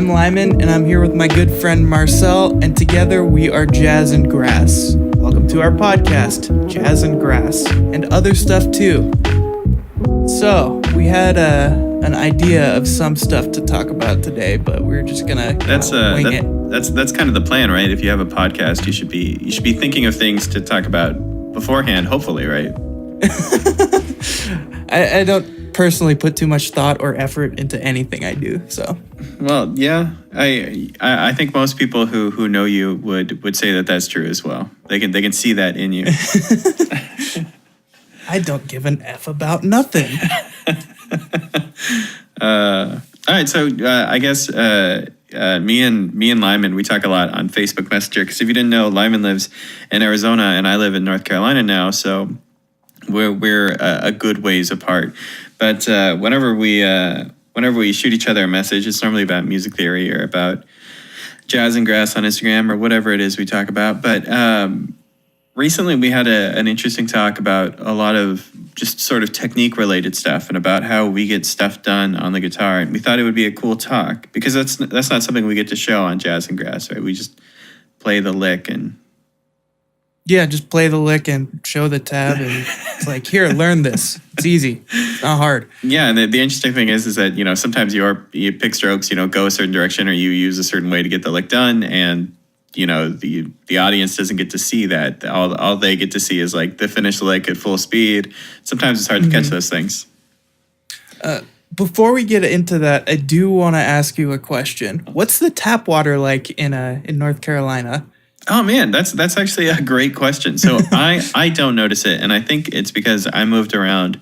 I'm Lyman, and I'm here with my good friend Marcel, and together we are Jazz and Grass. Welcome to our podcast, Jazz and Grass, and other stuff too. So, we had an idea of some stuff to talk about today, but we're just gonna wing it. That's kind of the plan, right? If you have a podcast, you should be thinking of things to talk about beforehand, hopefully, right? I don't personally put too much thought or effort into anything I do, so. Well, yeah, I think most people who know you would say that that's true as well. They can see that in you. I don't give an F about nothing. All right, so I guess me and Lyman, we talk a lot on Facebook Messenger, because if you didn't know, Lyman lives in Arizona and I live in North Carolina now, so we're a good ways apart. But whenever we shoot each other a message, it's normally about music theory or about jazz and grass on Instagram or whatever it is we talk about. But recently we had an interesting talk about a lot of just sort of technique related stuff and about how we get stuff done on the guitar. And we thought it would be a cool talk because that's not something we get to show on Jazz and Grass, right? We just play the lick and... Yeah, just play the lick and show the tab, and it's like, here, learn this. It's easy. It's not hard. Yeah, and the interesting thing is that, you know, sometimes you pick strokes, you know, go a certain direction, or you use a certain way to get the lick done, and, you know, the audience doesn't get to see that. All they get to see is, like, the finished lick at full speed. Sometimes it's hard to catch those things. Before we get into that, I do want to ask you a question. What's the tap water like in North Carolina? Oh man, that's actually a great question. So I don't notice it, and I think it's because I moved around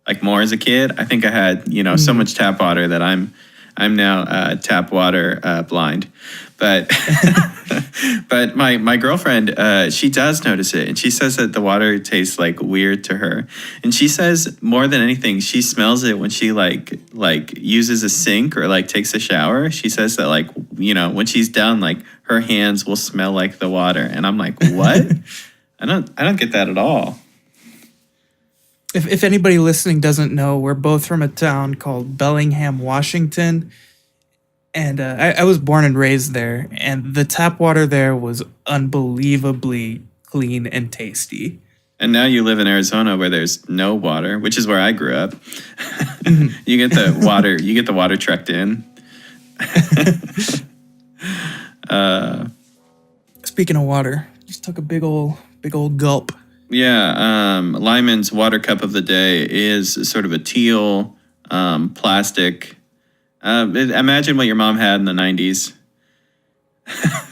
like more as a kid. I think I had, you know, so much tap water that I'm now tap water blind. But but my girlfriend, she does notice it, and she says that the water tastes like weird to her. And she says more than anything, she smells it when she like uses a sink or like takes a shower. She says that, like, you know, when she's done, like, her hands will smell like the water. And I'm like, what? I don't get that at all. If anybody listening doesn't know, we're both from a town called Bellingham, Washington. And I was born and raised there. And the tap water there was unbelievably clean and tasty. And now you live in Arizona where there's no water, which is where I grew up. You get the water trucked in. Speaking of water, just took a big old gulp. Yeah, Lyman's water cup of the day is sort of a teal plastic. Imagine what your mom had in the 90s.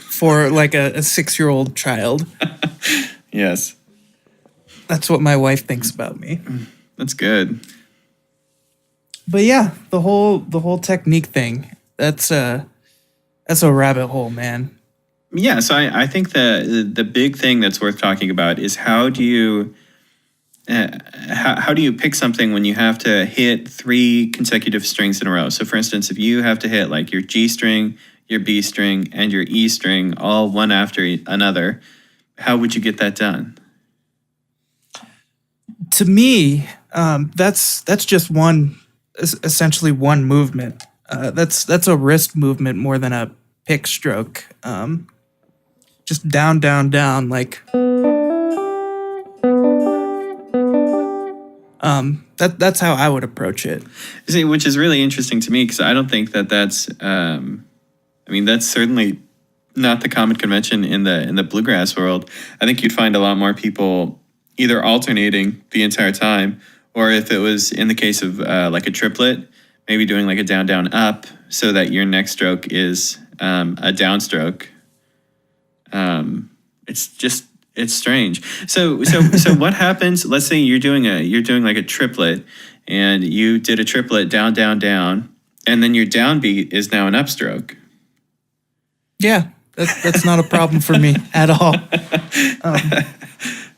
For like a 6-year-old child. Yes. That's what my wife thinks about me. That's good. But yeah, the whole technique thing, that's a rabbit hole, man. Yeah, so I think the big thing that's worth talking about is how do you pick something when you have to hit 3 consecutive strings in a row? So for instance, if you have to hit like your G string, your B string, and your E string all one after another, how would you get that done? To me, that's just essentially one movement. That's a wrist movement more than a pick stroke. Just down, down, down, like. That's how I would approach it. See, which is really interesting to me, because I don't think that's. That's certainly not the common convention in the bluegrass world. I think you'd find a lot more people either alternating the entire time, or if it was in the case of like a triplet, maybe doing like a down, down, up, so that your next stroke is a downstroke. It's strange. So what happens? Let's say you're doing like a triplet, and you did a triplet down, down, down, and then your downbeat is now an upstroke. Yeah, that's not a problem for me at all.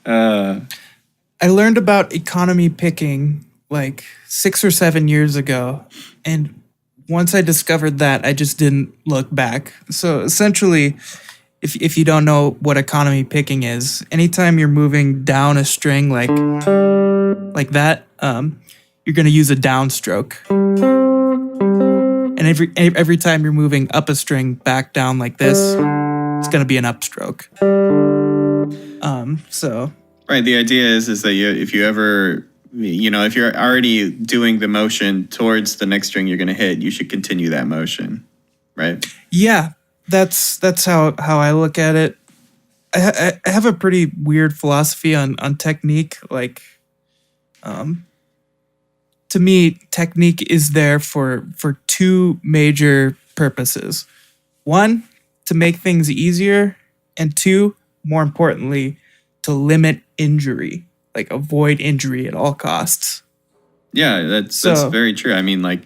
I learned about economy picking like 6 or 7 years ago, and once I discovered that, I just didn't look back. So essentially, if you don't know what economy picking is, anytime you're moving down a string like that, you're going to use a downstroke. And every time you're moving up a string back down like this, it's going to be an upstroke. So right. The idea is that if you ever, if you're already doing the motion towards the next string you're going to hit, you should continue that motion. Right. Yeah, that's how I look at it. I have a pretty weird philosophy on technique. Like, to me, technique is there for two major purposes. One, to make things easier, and two, more importantly, to limit injury, like avoid injury at all costs. Yeah, that's very true. I mean, like,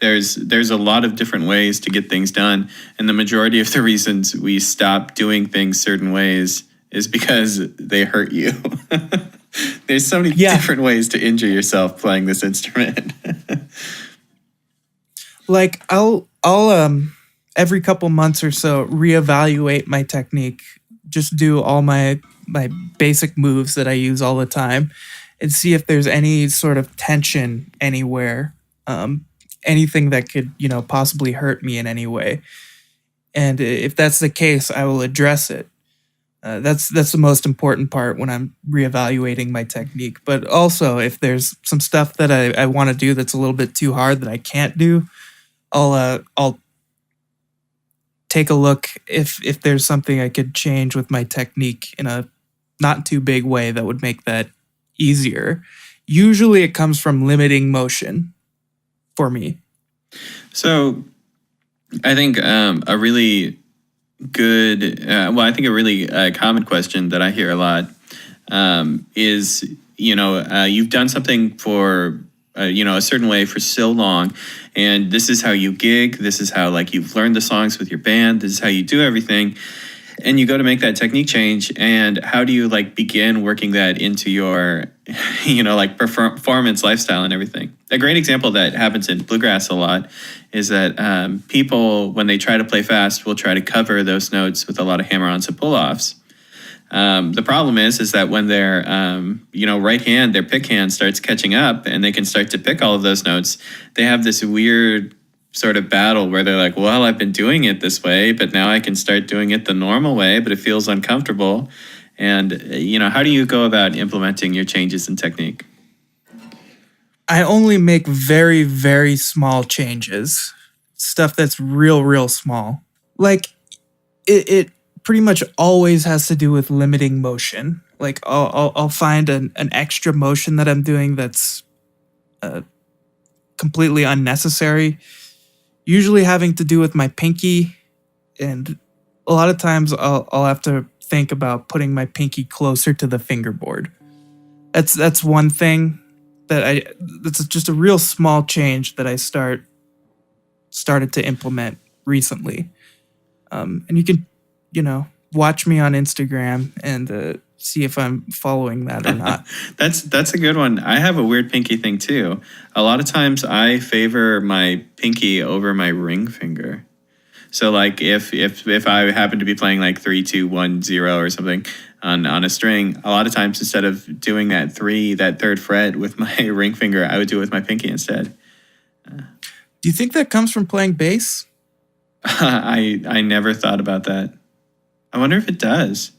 there's a lot of different ways to get things done, and the majority of the reasons we stop doing things certain ways is because they hurt you. There's so many different ways to injure yourself playing this instrument. Like I'll every couple months or so reevaluate my technique, just do all my basic moves that I use all the time and see if there's any sort of tension anywhere, anything that could, possibly hurt me in any way. And if that's the case, I will address it. That's the most important part when I'm reevaluating my technique. But also, if there's some stuff that I want to do that's a little bit too hard that I can't do, I'll take a look if there's something I could change with my technique in a not too big way that would make that easier. Usually, it comes from limiting motion for me. So, I think a really good, I think a really common question that I hear a lot is, you've done something for, a certain way for so long, and this is how you gig, this is how, like, you've learned the songs with your band, this is how you do everything, and you go to make that technique change, and how do you, like, begin working that into your, performance lifestyle and everything? A great example that happens in bluegrass a lot is that people, when they try to play fast, will try to cover those notes with a lot of hammer-ons and pull-offs. The problem is that when their, right hand, their pick hand starts catching up and they can start to pick all of those notes, they have this weird sort of battle where they're like, well, I've been doing it this way, but now I can start doing it the normal way, but it feels uncomfortable. And, how do you go about implementing your changes in technique? I only make very, very small changes. Stuff that's real, real small. Like, it pretty much always has to do with limiting motion. Like, I'll find an extra motion that I'm doing that's completely unnecessary. Usually having to do with my pinky. And a lot of times I'll have to think about putting my pinky closer to the fingerboard. That's one thing that's just a real small change that I started to implement recently. And you can, watch me on Instagram and see if I'm following that or not. That's a good one. I have a weird pinky thing too. A lot of times I favor my pinky over my ring finger. So like if I happen to be playing like 3, 2, 1, 0 or something on a string, a lot of times instead of doing that third fret with my ring finger, I would do it with my pinky instead. Do you think that comes from playing bass? I never thought about that. I wonder if it does.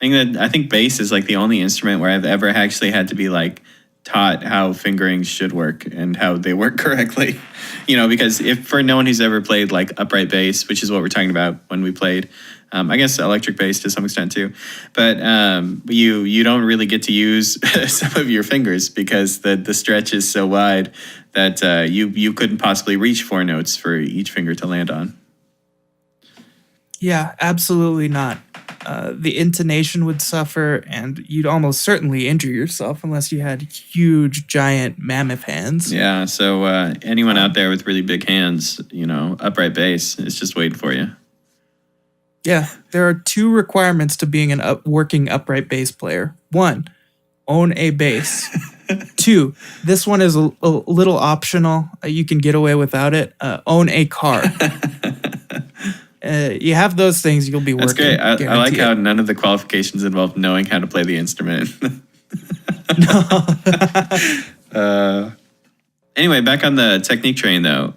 I think bass is like the only instrument where I've ever actually had to be like taught how fingerings should work and how they work correctly. Because if for no one who's ever played like upright bass, which is what we're talking about when we played, I guess electric bass to some extent too, but you don't really get to use some of your fingers because the stretch is so wide that you couldn't possibly reach 4 notes for each finger to land on. Yeah, absolutely not. The intonation would suffer, and you'd almost certainly injure yourself unless you had huge, giant mammoth hands. Yeah, so anyone out there with really big hands, upright bass is just waiting for you. Yeah, there are 2 requirements to being a working upright bass player. 1, own a bass. 2, this one is a little optional. You can get away without it. Own a car. You have those things, you'll be working. That's great. I like how none of the qualifications involve knowing how to play the instrument. No. Anyway, back on the technique train though.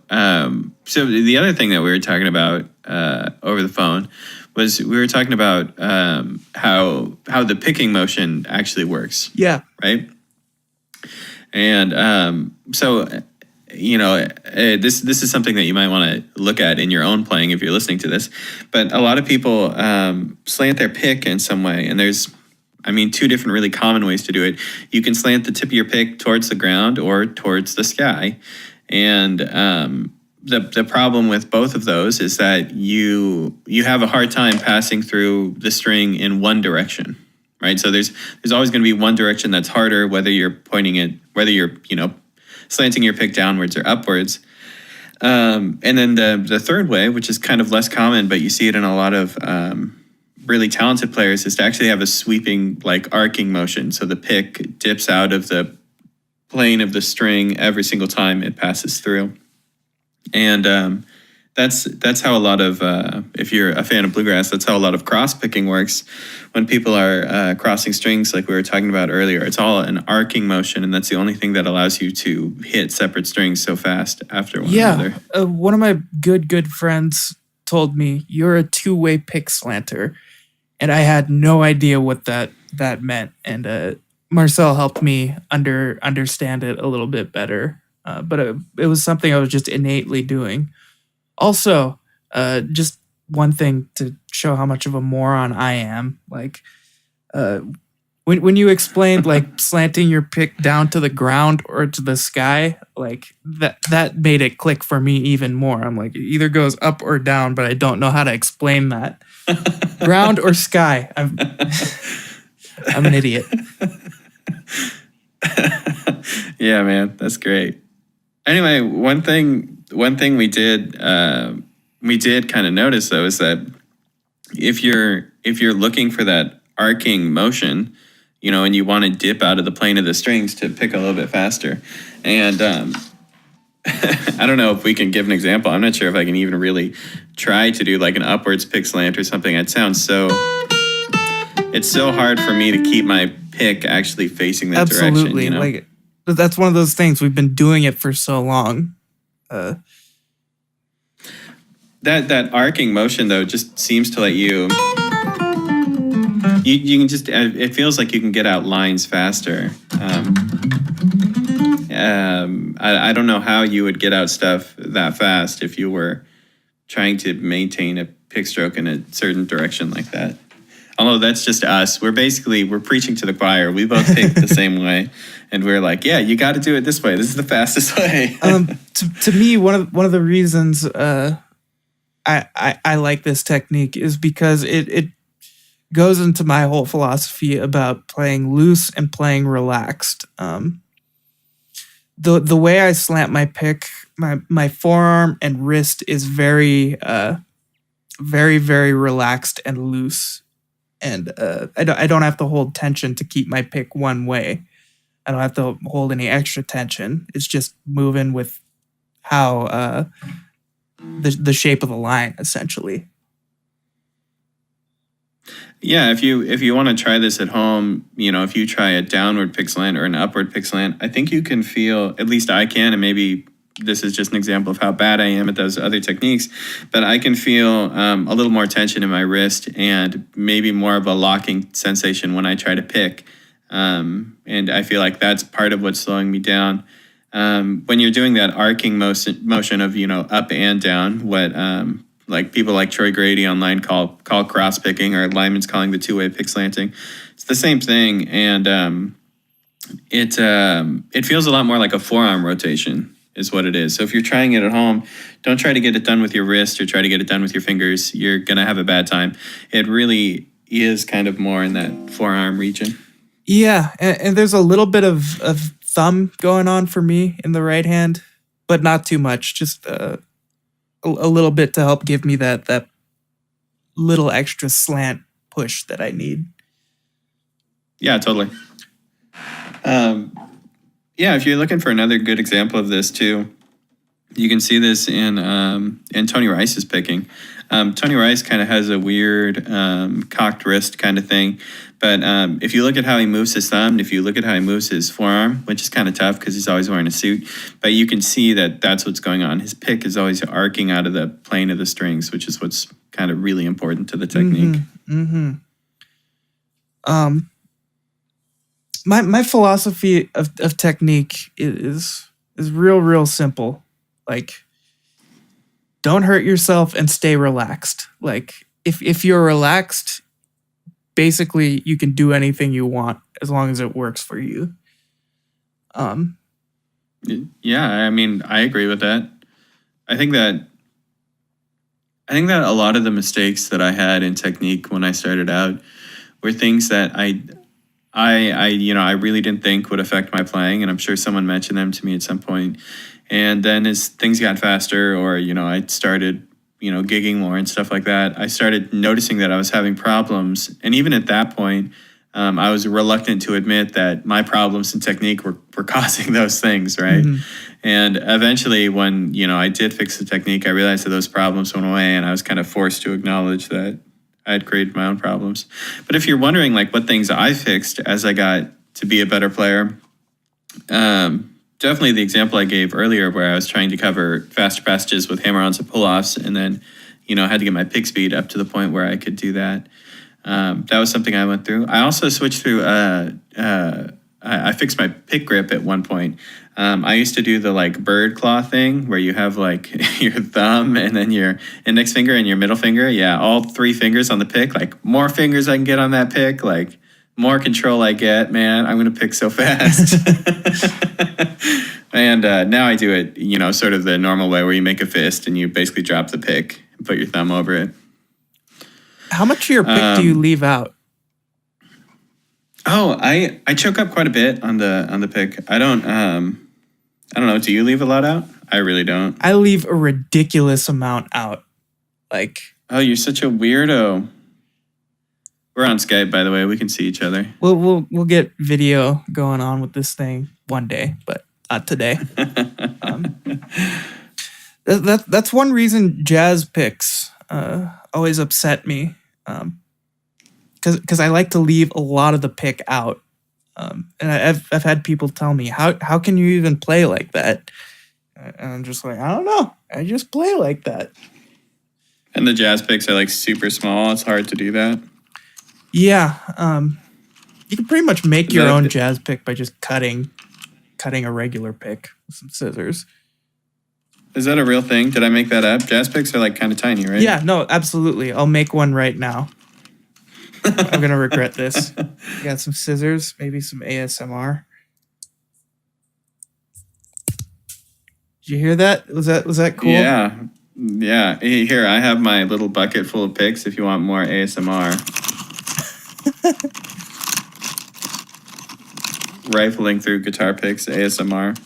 So the other thing that we were talking about over the phone was we were talking about how the picking motion actually works. Yeah. Right. And so, this is something that you might want to look at in your own playing if you're listening to this. But a lot of people slant their pick in some way, and there's two different really common ways to do it. You can slant the tip of your pick towards the ground or towards the sky. And the problem with both of those is that you have a hard time passing through the string in one direction, right? So there's always going to be one direction that's harder, whether you're slanting your pick downwards or upwards. And then the third way, which is kind of less common, but you see it in a lot of really talented players, is to actually have a sweeping, like arcing motion. So the pick dips out of the plane of the string every single time it passes through. And that's how a lot of, if you're a fan of bluegrass, that's how a lot of cross picking works. When people are crossing strings, like we were talking about earlier, it's all an arcing motion, and that's the only thing that allows you to hit separate strings so fast after one another. One of my good friends told me, you're a two-way pick slanter. And I had no idea what that meant. And Marcel helped me understand it a little bit better. But it was something I was just innately doing. Also, just one thing to show how much of a moron I am. Like, when you explained like slanting your pick down to the ground or to the sky, like that made it click for me even more. I'm like, it either goes up or down, but I don't know how to explain that. Ground or sky. I'm an idiot. Yeah, man, that's great. Anyway, one thing we did kind of notice though is that if you're looking for that arcing motion, and you want to dip out of the plane of the strings to pick a little bit faster, and I don't know if we can give an example. I'm not sure if I can even really try to do like an upwards pick slant or something. It's so hard for me to keep my pick actually facing that direction. Absolutely. Like, that's one of those things. We've been doing it for so long. That arcing motion though just seems to let you can just, it feels like you can get out lines faster. I don't know how you would get out stuff that fast if you were trying to maintain a pick stroke in a certain direction like that. Although that's just us. We're preaching to the choir. We both pick the same way. And we're like, yeah, you got to do it this way. This is the fastest way. To me, one of the reasons I like this technique is because it goes into my whole philosophy about playing loose and playing relaxed. The way I slant my pick, my forearm and wrist is very, very, very relaxed and loose. And I don't have to hold tension to keep my pick one way. I don't have to hold any extra tension. It's just moving with how the shape of the line, essentially. Yeah, if you want to try this at home, if you try a downward pick slant or an upward pick slant, I think you can feel, at least I can, and maybe this is just an example of how bad I am at those other techniques, but I can feel a little more tension in my wrist and maybe more of a locking sensation when I try to pick. And I feel like that's part of what's slowing me down. When you're doing that arcing motion of, up and down, what like people like Troy Grady online call cross picking, or Lyman's calling the two-way pick slanting. It's the same thing, and it feels a lot more like a forearm rotation is what it is. So if you're trying it at home, don't try to get it done with your wrist or try to get it done with your fingers. You're gonna have a bad time. It really is kind of more in that forearm region. Yeah, and there's a little bit of thumb going on for me in the right hand, but not too much. Just a little bit to help give me that little extra slant push that I need. Yeah, totally. Yeah, if you're looking for another good example of this too, You can see this in Tony Rice's picking. Tony Rice kind of has a weird cocked wrist kind of thing. But if you look at how he moves his thumb, and if you look at how he moves his forearm, which is kind of tough because he's always wearing a suit, but you can see that that's what's going on. His pick is always arcing out of the plane of the strings, which is what's kind of really important to the technique. My philosophy of technique is real simple. Like, don't hurt yourself and stay relaxed. Like, if you're relaxed, basically you can do anything you want as long as it works for you. Yeah, I mean, I agree with that. I think that a lot of the mistakes that I had in technique when I started out were things that I really didn't think would affect my playing, and I'm sure someone mentioned them to me at some point. And then as things got faster, or I started gigging more and stuff like that, I started noticing that I was having problems. And even at that point, I was reluctant to admit that my problems in technique were causing those things, right? And eventually, when I did fix the technique, I realized that those problems went away, and I was kind of forced to acknowledge that I had created my own problems. But if you're wondering like what things I fixed as I got to be a better player, definitely the example I gave earlier where I was trying to cover faster passages with hammer-ons and pull-offs, and then had to get my pick speed up to the point where I could do that. That was something I went through. I also switched through. I fixed my pick grip at one point. I used to do the like bird claw thing where you have like your thumb and then your index finger and your middle finger. Yeah, all three fingers on the pick. Like, more fingers I can get on that pick, like more control I get, man, I'm going to pick so fast. And now I do it, sort of the normal way where you make a fist and you basically drop the pick and put your thumb over it. How much of your pick do you leave out? Oh, I choke up quite a bit on the pick. I don't know. Do you leave a lot out? I really don't. I leave a ridiculous amount out. Like, oh, you're such a weirdo. We're on Skype, by the way. We can see each other. We'll get video going on with this thing one day, but not today. That's one reason jazz picks always upset me. Because I like to leave a lot of the pick out. And I've had people tell me, how can you even play like that? And I'm just like, I don't know. I just play like that. And the jazz picks are like super small. It's hard to do that. Yeah. You can pretty much make your own jazz pick by just cutting a regular pick with some scissors. Is that a real thing? Did I make that up? Jazz picks are like kind of tiny, right? Yeah, no, absolutely. I'll make one right now. I'm going to regret this. I got some scissors, maybe some ASMR. Did you hear that? Was that cool? Yeah. Yeah. Here, I have my little bucket full of picks if you want more ASMR. Rifling through guitar picks, ASMR.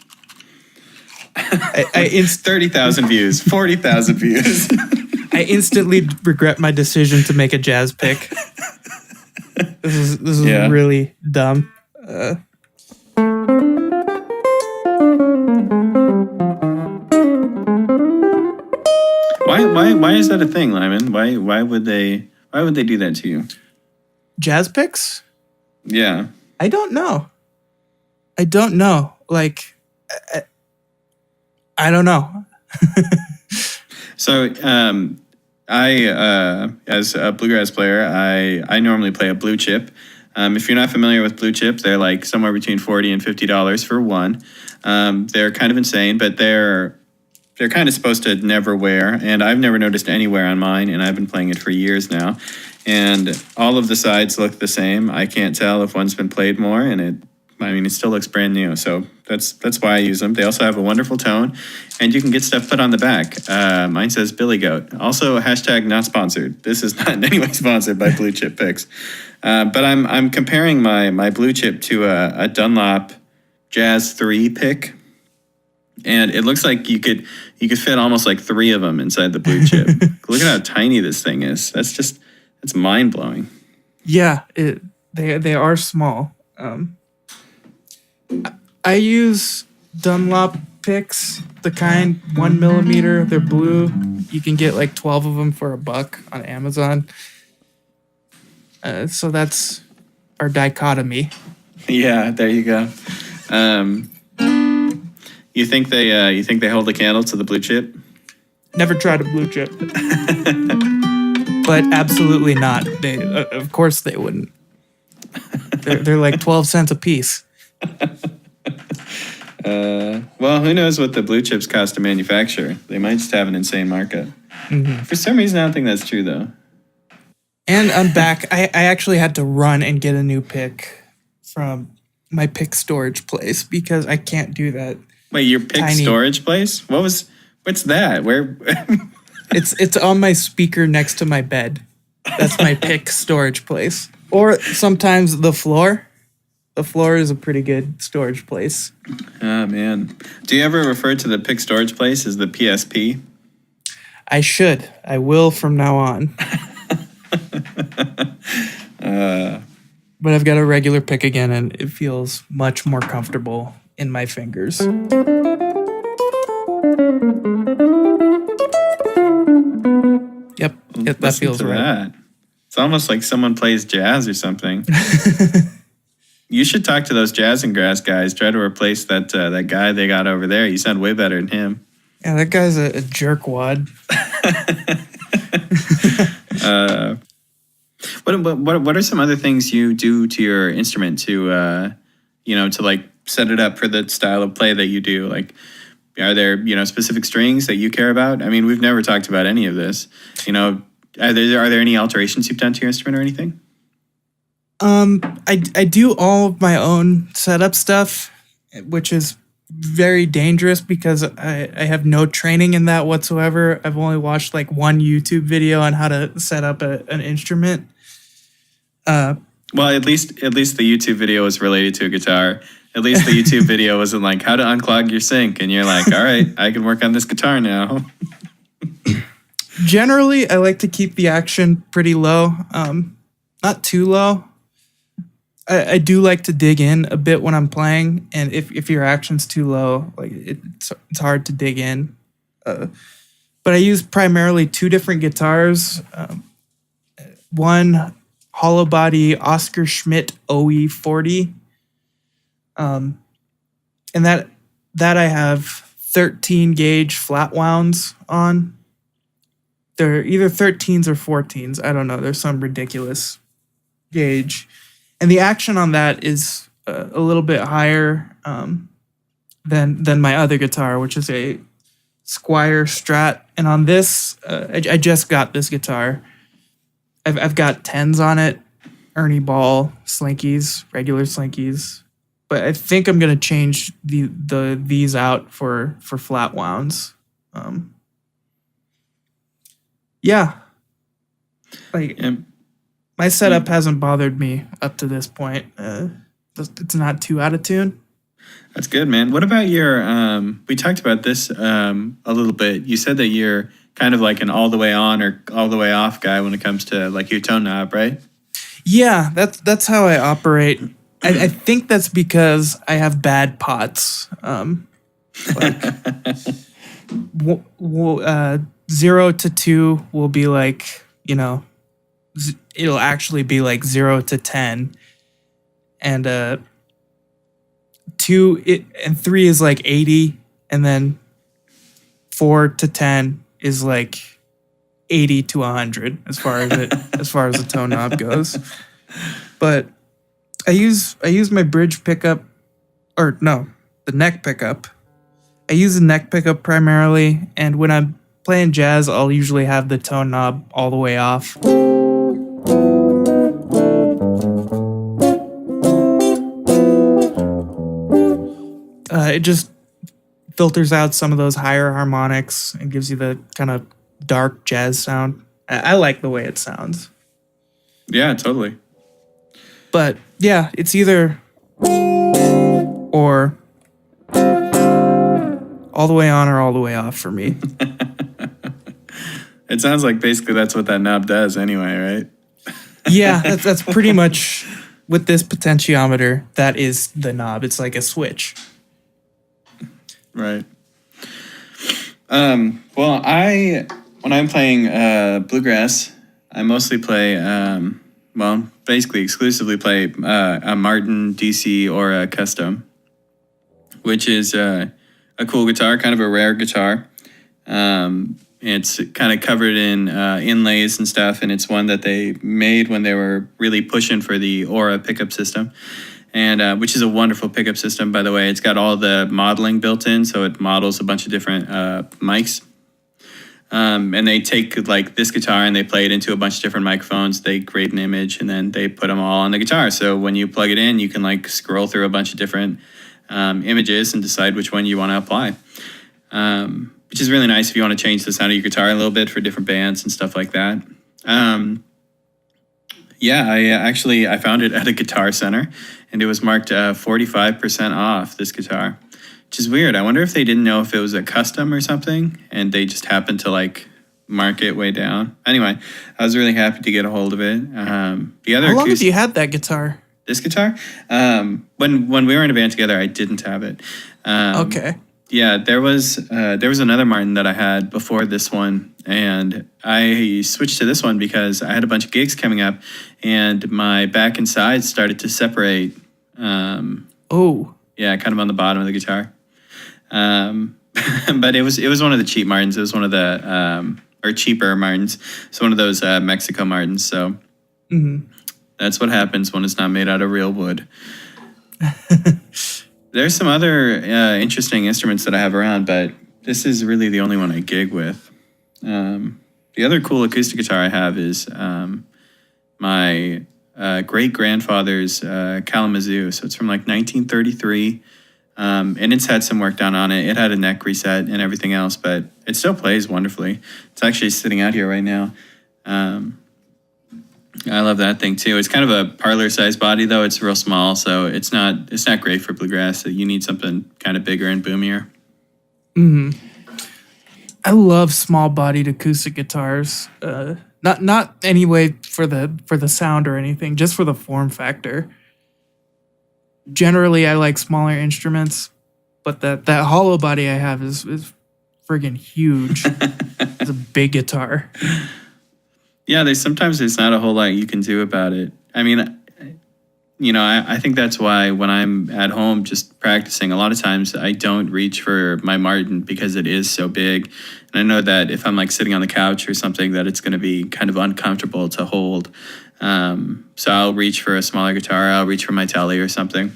30,000 views, 40,000 views. I instantly regret my decision to make a jazz pick. This is really dumb. Why is that a thing, Lyman? Why would they do that to you? Jazz picks? Yeah. I don't know. Like, I don't know. So, I as a bluegrass player, I normally play a blue chip. If you're not familiar with blue chips, they're like somewhere between $40 and $50 for one. They're kind of insane, but they're kind of supposed to never wear, and I've never noticed any wear on mine, and I've been playing it for years now. And all of the sides look the same. I can't tell if one's been played more, and it still looks brand new. So that's why I use them. They also have a wonderful tone, and you can get stuff put on the back. Mine says Billy Goat. Also, hashtag not sponsored. This is not in any way sponsored by Blue Chip Picks. But I'm comparing my Blue Chip to a Dunlop Jazz 3 pick. And it looks like you could fit almost like 3 of them inside the Blue Chip. Look at how tiny this thing is. That's mind blowing. Yeah, they are small. I use Dunlop picks, the kind 1 millimeter, they're blue. You can get like 12 of them for $1 on Amazon. So that's our dichotomy. Yeah, there you go. You think they hold a candle to the blue chip? Never tried a blue chip, but absolutely not. They, of course, they wouldn't. They're like 12 cents a piece. Well, who knows what the blue chips cost to manufacture? They might just have an insane markup. Mm-hmm. For some reason, I don't think that's true, though. And I'm back. I actually had to run and get a new pick from my pick storage place because I can't do that. Wait, your pick storage place? What's that? Where? It's on my speaker next to my bed. That's my pick storage place. Or sometimes the floor. The floor is a pretty good storage place. Oh, man. Do you ever refer to the pick storage place as the PSP? I should. I will from now on. But I've got a regular pick again, and it feels much more comfortable in my fingers. Yep, that feels right. That. It's almost like someone plays jazz or something. You should talk to those Jazz and Grass guys. Try to replace that guy they got over there. You sound way better than him. Yeah, that guy's a jerkwad. What are some other things you do to your instrument to like set it up for the style of play that you do? Like, are there specific strings that you care about? I mean, we've never talked about any of this. Are there any alterations you've done to your instrument or anything? I do all of my own setup stuff, which is very dangerous because I have no training in that whatsoever. I've only watched like one YouTube video on how to set up an instrument. Well, at least the YouTube video was related to a guitar. At least the YouTube video wasn't like how to unclog your sync, and you're like, all right, I can work on this guitar now. Generally, I like to keep the action pretty low, not too low. I do like to dig in a bit when I'm playing, and if your action's too low, like it's hard to dig in. But I use primarily two different guitars. One hollow body Oscar Schmidt OE40, and that I have 13 gauge flat wounds on. They're either 13s or 14s. I don't know. There's some ridiculous gauge. And the action on that is a little bit higher than my other guitar, which is a Squier Strat. And on this, I just got this guitar. I've got 10s on it, Ernie Ball Slinkies, regular Slinkies. But I think I'm gonna change these out for flat wounds. Yeah. My setup hasn't bothered me up to this point. It's not too out of tune. That's good, man. What about your, we talked about this a little bit. You said that you're kind of like an all the way on or all the way off guy when it comes to like your tone knob, right? Yeah, that's how I operate. I think that's because I have bad pots. 0 to 2 will be like, it'll actually be like 0 to 10. And 2 and 3 is like 80, and then 4 to 10 is like 80 to 100 as far as the tone knob goes. But I use my bridge pickup, or no, the neck pickup. I use the neck pickup primarily, and when I'm playing jazz, I'll usually have the tone knob all the way off. It just filters out some of those higher harmonics and gives you the kind of dark jazz sound. I like the way it sounds. Yeah, totally. But yeah, it's either or all the way on or all the way off for me. It sounds like basically that's what that knob does anyway, right? Yeah, that's pretty much with this potentiometer, that is the knob. It's like a switch. Right. Well, when I'm playing bluegrass, I mostly play, basically exclusively play a Martin DC or a Custom, which is a cool guitar, kind of a rare guitar. It's kind of covered in inlays and stuff, and it's one that they made when they were really pushing for the Aura pickup system, and which is a wonderful pickup system, by the way. It's got all the modeling built in, so it models a bunch of different mics. And they take like this guitar and they play it into a bunch of different microphones. They create an image and then they put them all on the guitar. So when you plug it in, you can like scroll through a bunch of different images and decide which one you want to apply. Which is really nice if you want to change the sound of your guitar a little bit for different bands and stuff like that. I found it at a Guitar Center, and it was marked 45% off, this guitar, which is weird. I wonder if they didn't know if it was a custom or something, and they just happened to like mark it way down. Anyway, I was really happy to get a hold of it. The other How long have you had that guitar? This guitar? When we were in a band together, I didn't have it. Okay. Yeah, there was another Martin that I had before this one, and I switched to this one because I had a bunch of gigs coming up, and my back and sides started to separate. Oh. Yeah, kind of on the bottom of the guitar. But it was one of the cheap Martins. It was one of the or cheaper Martins. It's one of those Mexico Martins. So that's what happens when it's not made out of real wood. There's some other interesting instruments that I have around, but this is really the only one I gig with. The other cool acoustic guitar I have is my great-grandfather's Kalamazoo. So it's from like 1933, and it's had some work done on it. It had a neck reset and everything else, but it still plays wonderfully. It's actually sitting out here right now. I love that thing too. It's kind of a parlor-sized body, though. It's real small, so it's not great for bluegrass. You need something kind of bigger and boomier. I love small-bodied acoustic guitars. Not anyway for the sound or anything, just for the form factor. Generally, I like smaller instruments, but that hollow body I have is friggin' huge. It's a big guitar. Yeah, sometimes there's not a whole lot you can do about it. I mean, I think that's why when I'm at home just practicing, a lot of times I don't reach for my Martin because it is so big. And I know that if I'm like sitting on the couch or something, that it's going to be kind of uncomfortable to hold. So I'll reach for a smaller guitar. I'll reach for my Telly or something,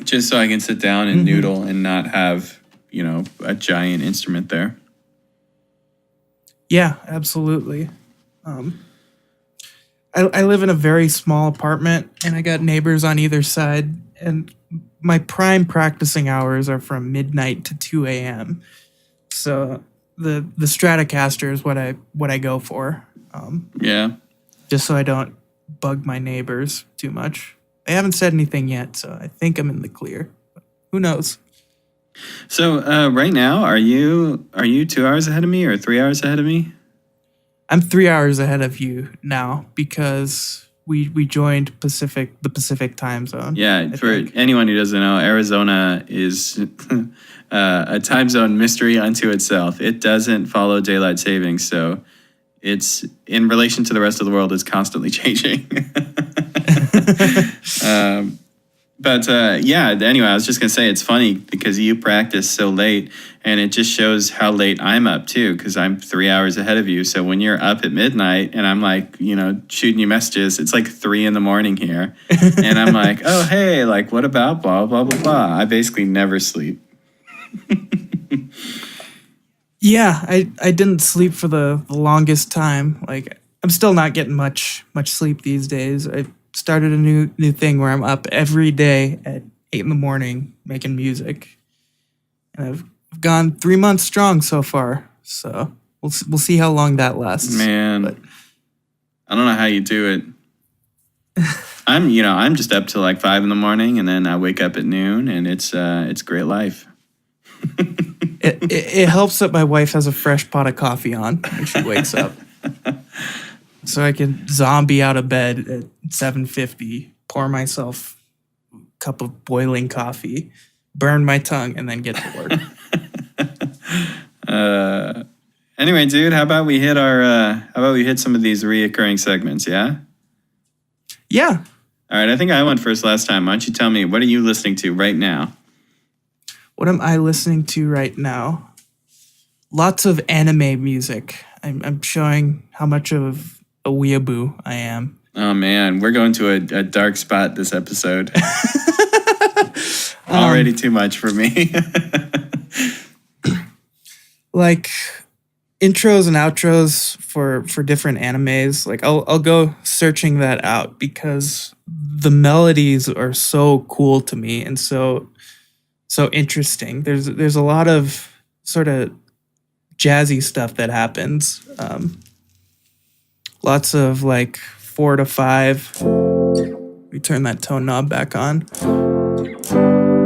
just so I can sit down and noodle and not have, a giant instrument there. Yeah, absolutely. I live in a very small apartment, and I got neighbors on either side, and my prime practicing hours are from midnight to 2 a.m. So the Stratocaster is what I go for. Just so I don't bug my neighbors too much. I haven't said anything yet, so I think I'm in the clear. But who knows? So right now, are you 2 hours ahead of me or 3 hours ahead of me? I'm 3 hours ahead of you now because we joined the Pacific time zone. Yeah, for anyone who doesn't know, Arizona is a time zone mystery unto itself. It doesn't follow daylight savings, so it's in relation to the rest of the world, it's constantly changing. Anyway, I was just going to say it's funny because you practice so late, and it just shows how late I'm up too, because I'm 3 hours ahead of you. So when you're up at midnight and I'm like, shooting you messages, it's like 3 a.m. here. And I'm like, oh, hey, like, what about blah, blah, blah, blah. I basically never sleep. Yeah, I didn't sleep for the longest time. Like, I'm still not getting much sleep these days. I started a new thing where I'm up every day at 8 a.m. making music, and I've gone 3 months strong so far. So we'll see how long that lasts. Man, but I don't know how you do it. I'm just up till like 5 a.m. and then I wake up at noon, and it's great life. It helps that my wife has a fresh pot of coffee on when she wakes up. So I can zombie out of bed at 7:50, pour myself a cup of boiling coffee, burn my tongue, and then get to work. Anyway, dude, how about we hit some of these reoccurring segments? Yeah. Yeah. All right. I think I went first last time. Why don't you tell me, what are you listening to right now? What am I listening to right now? Lots of anime music. I'm showing how much of a weeaboo I am. Oh man, we're going to a dark spot this episode. Already too much for me. Like intros and outros for different animes. Like I'll go searching that out because the melodies are so cool to me and so interesting. There's a lot of sort of jazzy stuff that happens. Lots of like 4 to 5. We turn that tone knob back on.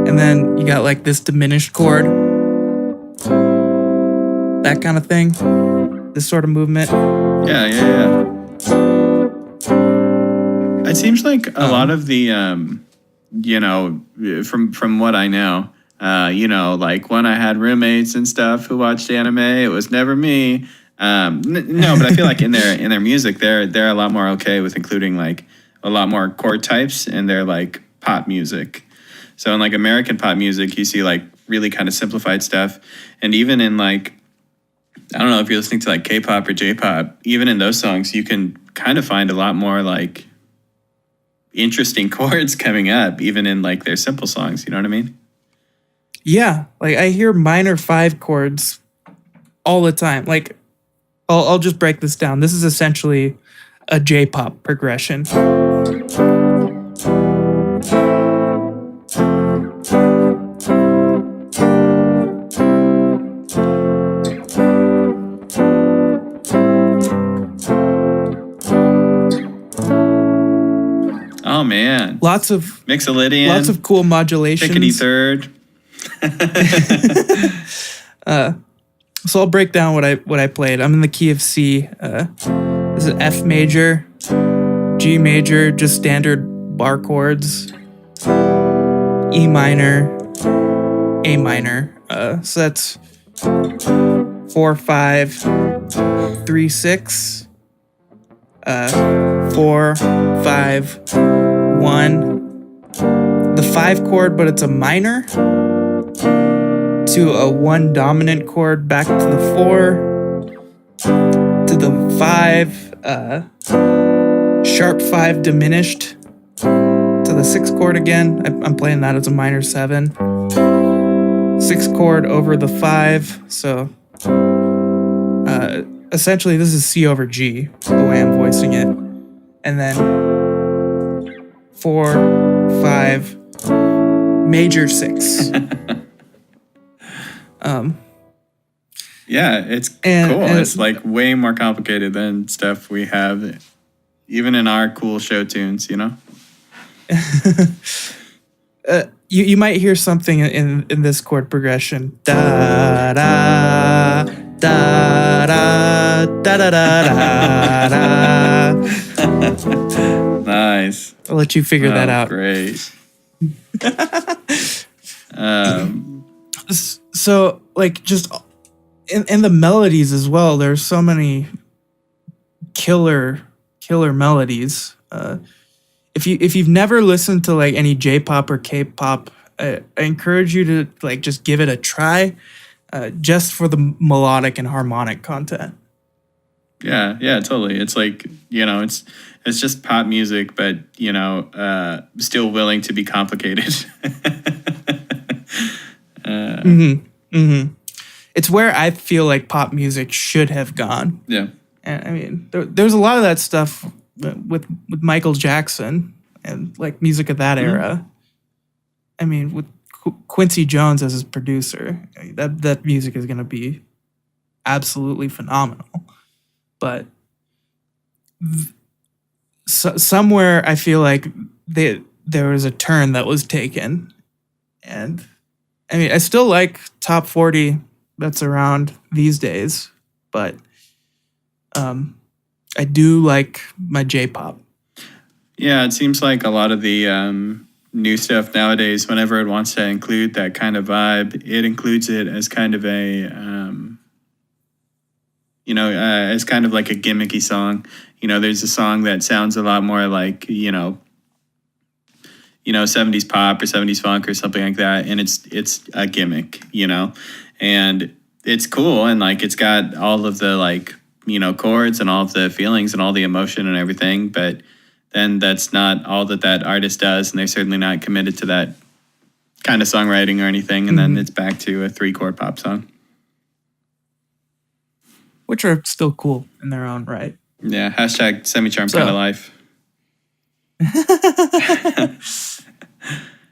And then you got like this diminished chord. That kind of thing. This sort of movement. Yeah. It seems like a lot of the, from what I know, like when I had roommates and stuff who watched anime, it was never me. No, but I feel like in their music, they're a lot more okay with including like a lot more chord types in their like pop music. So in like American pop music, you see like really kind of simplified stuff, and even in like, I don't know if you're listening to like K-pop or J-pop, even in those songs, you can kind of find a lot more like interesting chords coming up, even in like their simple songs. You know what I mean? Yeah, like I hear minor 5 chords all the time. Like I'll just break this down. This is essentially a J-pop progression. Oh man, Lots of Mixolydian, lots of cool modulations. Pickety third. So I'll break down what I played. I'm in the key of C. This is F major, G major, just standard bar chords, E minor, A minor. So that's 4, 5, 3, 6, 4, 5, 1. The 5 chord, but it's a minor, to a 1 dominant chord, back to the 4, to the 5, sharp 5 diminished, to the 6 chord again. I'm playing that as a minor 7. 6 chord over the 5, so essentially this is C over G, the way I'm voicing it. And then 4, 5, major 6. Yeah, it's cool. And it's like way more complicated than stuff we have, even in our cool show tunes, you know? You might hear something in this chord progression. Da da da da da da da da. Nice. I'll let you figure that out. Great. So like just in the melodies as well, there's so many killer melodies. If you've never listened to like any J-pop or K-pop, I encourage you to like just give it a try, just for the melodic and harmonic content. Yeah, totally. It's like, it's just pop music, but still willing to be complicated. It's where I feel like pop music should have gone. Yeah. And I mean, there's a lot of that stuff with Michael Jackson and like music of that era. I mean, with Quincy Jones as his producer, that music is going to be absolutely phenomenal. But somewhere I feel like there was a turn that was taken. And I mean, I still like top 40 that's around these days, but I do like my J-pop. Yeah, it seems like a lot of the new stuff nowadays, whenever it wants to include that kind of vibe, it includes it as kind of a It's kind of like a gimmicky song. There's a song that sounds a lot more like, 70s pop or 70s funk or something like that. And it's a gimmick, and it's cool. And like, it's got all of the like, chords and all of the feelings and all the emotion and everything. But then that's not all that artist does. And they're certainly not committed to that kind of songwriting or anything. And then it's back to a 3-chord pop song. Which are still cool in their own right. Yeah. # semi-charm kind of life.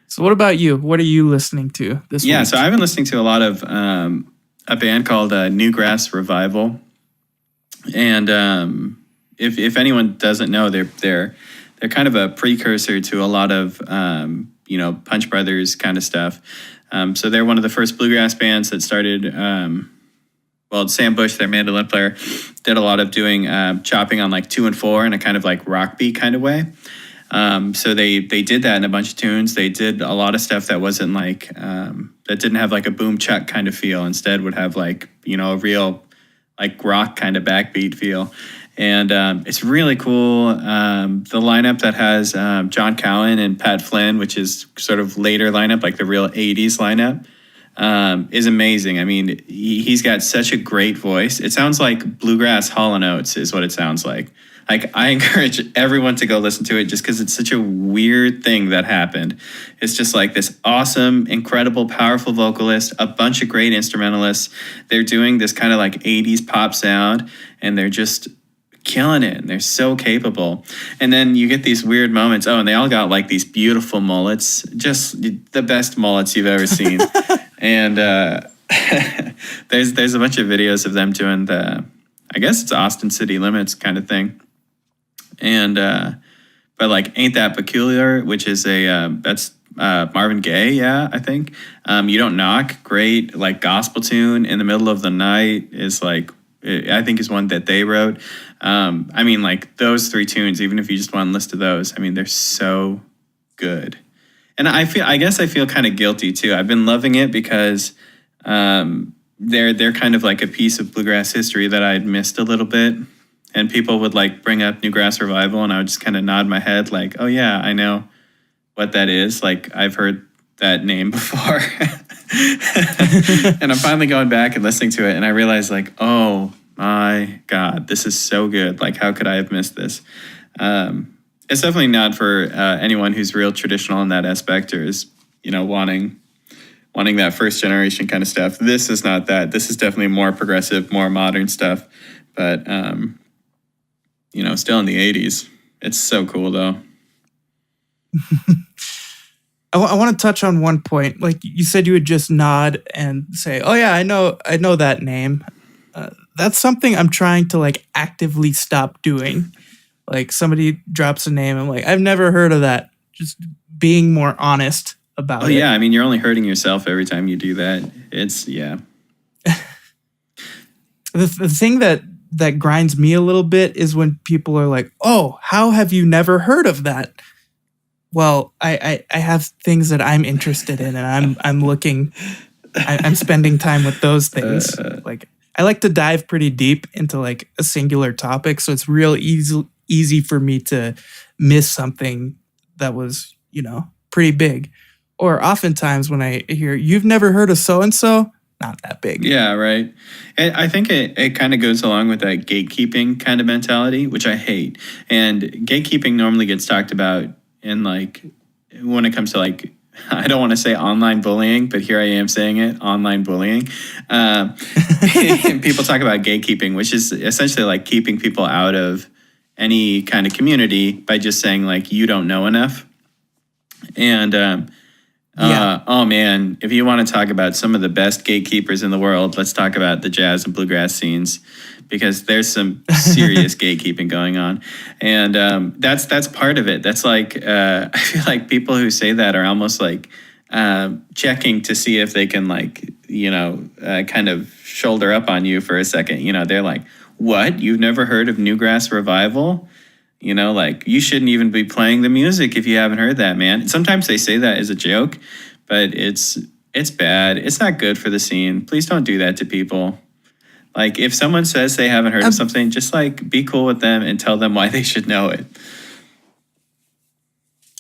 So what about you? What are you listening to this week? Yeah, so I've been listening to a lot of a band called Newgrass Revival. And if anyone doesn't know, they're kind of a precursor to a lot of Punch Brothers kind of stuff. So they're one of the first bluegrass bands that started. Sam Bush, their mandolin player, did a lot of doing chopping on like 2 and 4 in a kind of like rock beat kind of way. So they did that in a bunch of tunes. They did a lot of stuff that wasn't like that didn't have like a boom chuck kind of feel. Instead, would have like a real like rock kind of backbeat feel. And it's really cool. The lineup that has John Cowan and Pat Flynn, which is sort of later lineup, like the real 80s lineup, is amazing. I mean, he's got such a great voice. It sounds like bluegrass Hall & Oates is what it sounds like. Like, I encourage everyone to go listen to it just because it's such a weird thing that happened. It's just like this awesome, incredible, powerful vocalist, a bunch of great instrumentalists. They're doing this kind of like 80s pop sound, and they're just killing it. And they're so capable. And then you get these weird moments. Oh, and they all got like these beautiful mullets, just the best mullets you've ever seen. And there's a bunch of videos of them doing I guess it's Austin City Limits kind of thing. And but like Ain't That Peculiar, which is that's Marvin Gaye, yeah, I think. You Don't Knock, great like gospel tune in the middle of the night is like, I think is one that they wrote. I mean, like those 3 tunes, even if you just want to listen to those, I mean, they're so good. And I guess I feel kind of guilty too. I've been loving it because they're kind of like a piece of bluegrass history that I'd missed a little bit. And people would like bring up Newgrass Revival, and I would just kind of nod my head like, oh yeah, I know what that is. Like, I've heard that name before. And I'm finally going back and listening to it, and I realized like, oh my God, this is so good. Like, how could I have missed this? It's definitely not for anyone who's real traditional in that aspect or is, wanting that first generation kind of stuff. This is not that. This is definitely more progressive, more modern stuff. But, still in the 80s. It's so cool, though. I want to touch on one point. Like you said, you would just nod and say, "Oh yeah, I know that name." That's something I'm trying to like actively stop doing. Like somebody drops a name, I'm like, I've never heard of that. Just being more honest about it. Oh yeah, I mean, you're only hurting yourself every time you do that. It's yeah. The thing that grinds me a little bit is when people are like, "Oh, how have you never heard of that?" Well, I have things that I'm interested in, and I'm looking, I'm spending time with those things. Like I like to dive pretty deep into like a singular topic, so it's real easy for me to miss something that was, pretty big. Or oftentimes when I hear you've never heard of so and so, not that big. Yeah, right. And I think it kind of goes along with that gatekeeping kind of mentality, which I hate. And gatekeeping normally gets talked about in like when it comes to like, I don't want to say online bullying, but here I am saying it, online bullying. And people talk about gatekeeping, which is essentially like keeping people out of any kind of community by just saying like, you don't know enough. And oh man, if you want to talk about some of the best gatekeepers in the world, let's talk about the jazz and bluegrass scenes, because there's some serious gatekeeping going on. And that's part of it. That's like, I feel like people who say that are almost like checking to see if they can like, kind of shoulder up on you for a second. They're like, what? You've never heard of Newgrass Revival? Like you shouldn't even be playing the music if you haven't heard that, man. Sometimes they say that as a joke, but it's bad. It's not good for the scene. Please don't do that to people. Like if someone says they haven't heard of something, just like be cool with them and tell them why they should know it.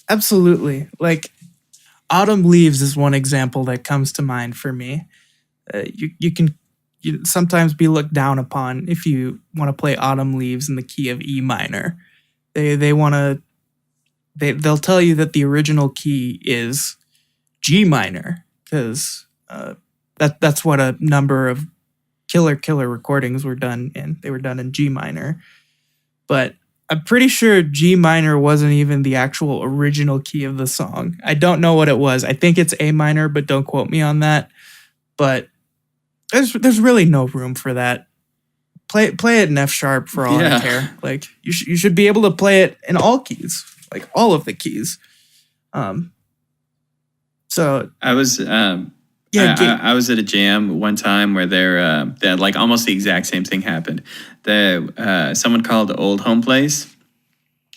Absolutely. Like Autumn Leaves is one example that comes to mind for me. You can sometimes be looked down upon if you want to play Autumn Leaves in the key of E minor. They'll tell you that the original key is G minor because that's what a number of killer recordings were done in. They were done in G minor, but I'm pretty sure G minor wasn't even the actual original key of the song. I don't know what it was. I think it's A minor, but don't quote me on that. But there's really no room for that. Play it in F sharp for all I care. Like you should be able to play it in all keys, like all of the keys. So I was I was at a jam one time where they're like almost the exact same thing happened. Someone called Old Home Place,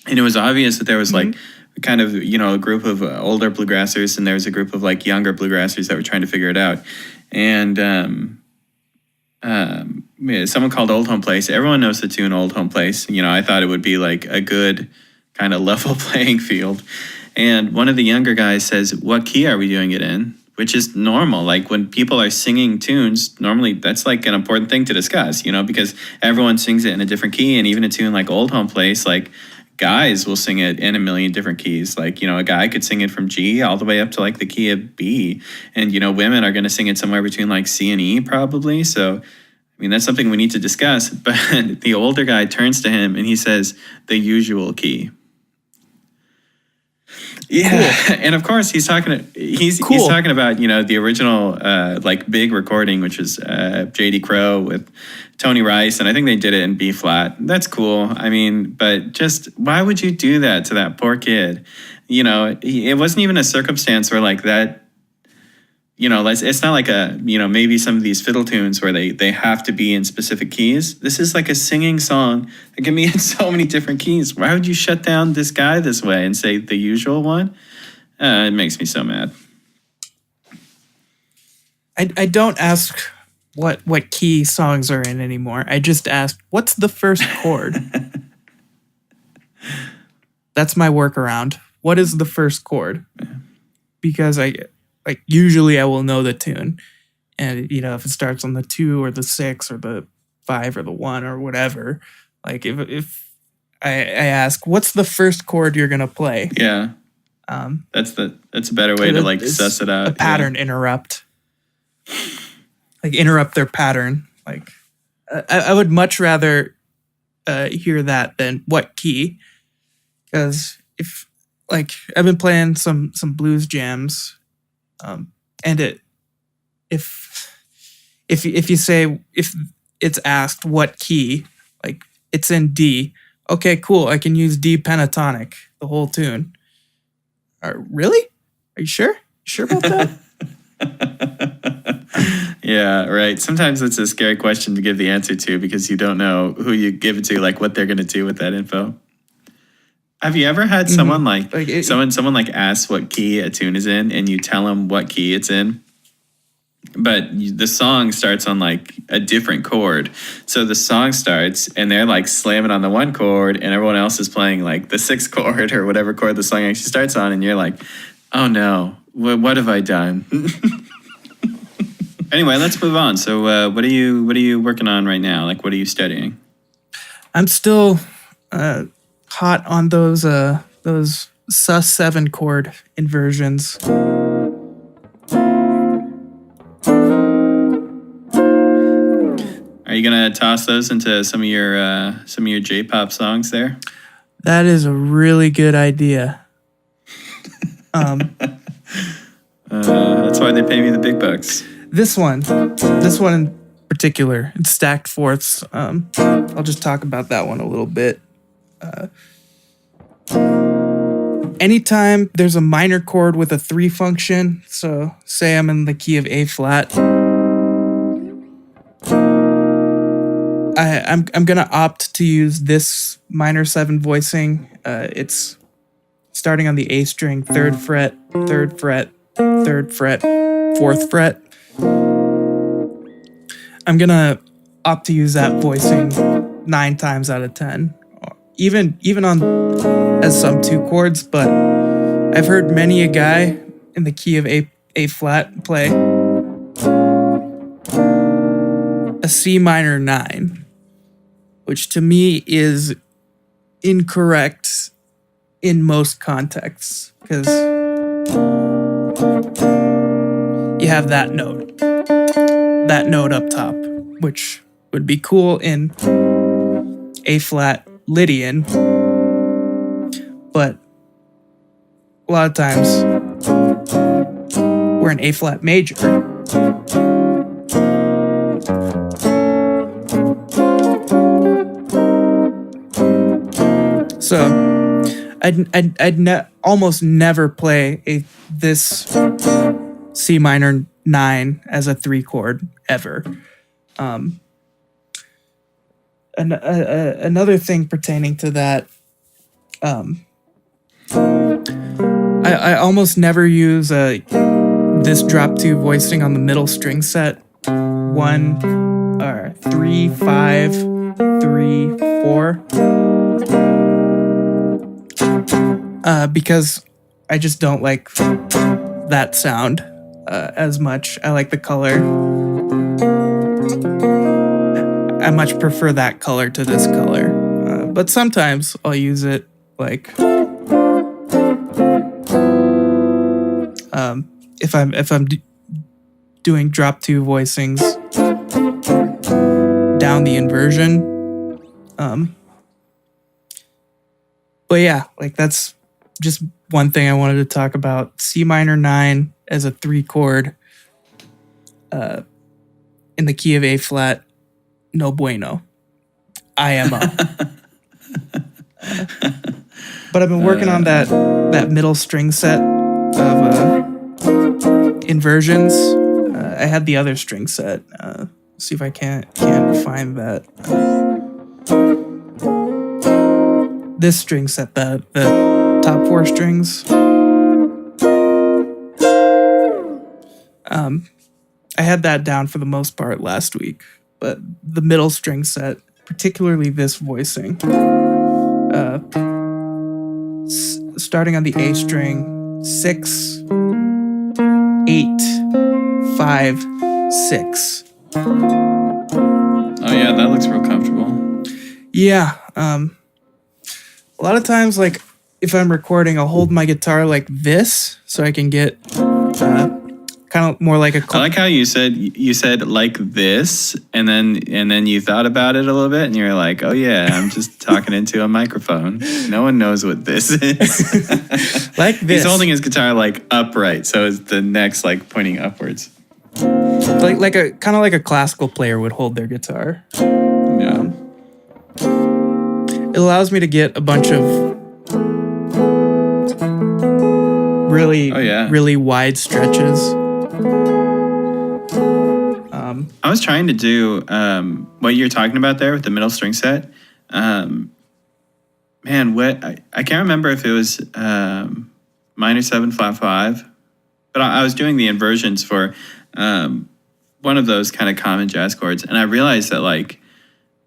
and it was obvious that there was like kind of a group of older bluegrassers and there was a group of like younger bluegrassers that were trying to figure it out. And someone called Old Home Place. Everyone knows the tune Old Home Place. I thought it would be like a good kind of level playing field. And one of the younger guys says, "What key are we doing it in?" Which is normal. Like when people are singing tunes, normally that's like an important thing to discuss, because everyone sings it in a different key. And even a tune like Old Home Place, like guys will sing it in a million different keys. Like, a guy could sing it from G all the way up to like the key of B. And, women are going to sing it somewhere between like C and E probably. So, that's something we need to discuss. But the older guy turns to him and he says, "The usual key." Yeah, cool. And of course he's talking about the original like big recording, which is J.D. Crowe with Tony Rice, and I think they did it in B flat. That's cool. But just why would you do that to that poor kid? It wasn't even a circumstance where like that. It's not like maybe some of these fiddle tunes where they have to be in specific keys. This is like a singing song that can be in so many different keys. Why would you shut down this guy this way and say the usual one? It makes me so mad. I don't ask what key songs are in anymore. I just ask, what's the first chord? That's my workaround. What is the first chord? Because usually I will know the tune. And, if it starts on the 2 or the 6 or the 5 or the 1 or whatever, like if I ask, what's the first chord you're going to play? Yeah. That's a better way to like suss it out. A pattern interrupt. Like interrupt their pattern. Like I would much rather hear that than what key. Because if like I've been playing some blues jams. And if you say, if it's asked what key, like it's in D, okay, cool. I can use D pentatonic the whole tune. Really? Are you sure? You sure about that? Yeah, right. Sometimes it's a scary question to give the answer to because you don't know who you give it to, like what they're going to do with that info. Have you ever had someone someone asks what key a tune is in and you tell them what key it's in? But the song starts on like a different chord. So the song starts and they're like slamming on the 1 chord and everyone else is playing like the 6th chord or whatever chord the song actually starts on. And you're like, oh no, what have I done? Anyway, let's move on. So what are you working on right now? Like, what are you studying? I'm still hot on those sus7 chord inversions. Are you gonna toss those into some of your J-pop songs there? That is a really good idea. That's why they pay me the big bucks. This one in particular, it's stacked fourths. I'll just talk about that one a little bit. Anytime there's a minor chord with a 3 function, so say I'm in the key of A flat, I'm gonna opt to use this minor 7 voicing. It's starting on the A string, 3rd fret, 3rd fret, 3rd fret, 4th fret. I'm gonna opt to use that voicing 9 times out of 10, even on as some 2 chords. But I've heard many a guy in the key of A flat play a C minor 9, which to me is incorrect in most contexts, because you have that note up top, which would be cool in A flat Lydian, but a lot of times we're in A flat major. So I'd almost never play this C minor 9 as a 3 chord ever. Another thing pertaining to that, I almost never use this drop 2 voicing on the middle string set. 1 or 3, 5, 3, 4. Because I just don't like that sound as much. I like the color. I much prefer that color to this color. But sometimes I'll use it like if I'm doing drop 2 voicings down the inversion. But yeah, like that's just one thing I wanted to talk about. C minor 9 as a 3 chord in the key of A flat, no bueno. IMO. But I've been working on that middle string set of inversions. I had the other string set. See if I can't find that. This string set, the top 4 strings. I had that down for the most part last week, but the middle string set, particularly this voicing, starting on the A string, 6, 8, 5, 6. Oh yeah, that looks real comfortable. Yeah. A lot of times, like, if I'm recording, I'll hold my guitar like this so I can get kind of more like a... I like how you said like this, and then you thought about it a little bit, and you're like, oh yeah, I'm just talking into a microphone. No one knows what this is. Like this. He's holding his guitar like upright, so it's the neck's like pointing upwards. Like a kind of like a classical player would hold their guitar. Yeah. It allows me to get a bunch of really wide stretches. I was trying to do what you're talking about there with the middle string set. Man, what I can't remember if it was minor 7 flat 5, but I was doing the inversions for one of those kind of common jazz chords, and I realized that like,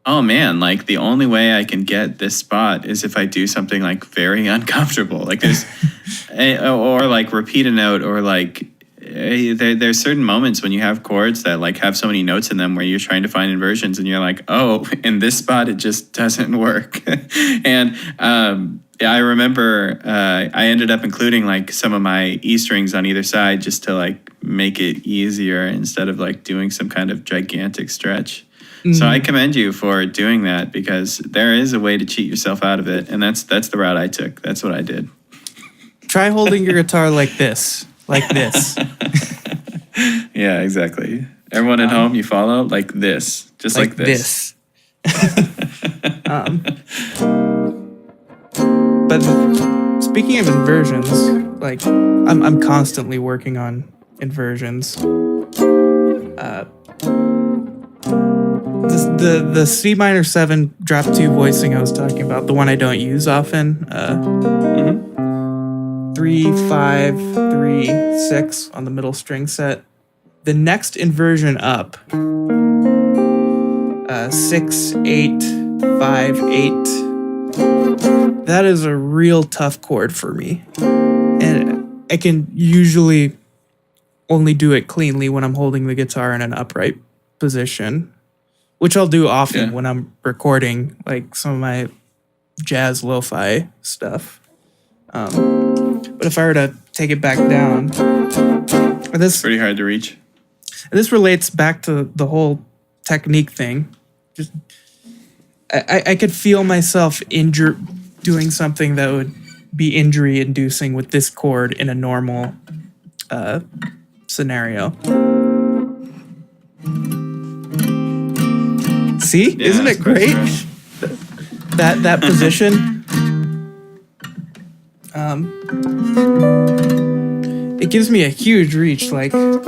oh man, like the only way I can get this spot is if I do something like very uncomfortable, like there's or like repeat a note, or like there's certain moments when you have chords that like have so many notes in them where you're trying to find inversions and you're like, oh, in this spot it just doesn't work. And I remember I ended up including like some of my E strings on either side just to like make it easier instead of like doing some kind of gigantic stretch. Mm-hmm. So I commend you for doing that, because there is a way to cheat yourself out of it, and that's the route I took. That's what I did. Try holding your guitar like this. Like this. Yeah, exactly. Everyone at home, you follow? Like this. Just like this. But speaking of inversions, like I'm constantly working on inversions. The C minor 7 drop 2 voicing I was talking about, the one I don't use often, 3, 5, 3, 6 on the middle string set. The next inversion up, 6, 8, 5, 8. That is a real tough chord for me. And I can usually only do it cleanly when I'm holding the guitar in an upright position, which I'll do often when I'm recording like some of my jazz lo-fi stuff. But if I were to take it back down, this Pretty hard to reach. this relates back to the whole technique thing. Just I could feel myself doing something that would be injury inducing with this chord in a normal scenario. See? Yeah, Isn't it great? That position. It gives me a huge reach. Like, how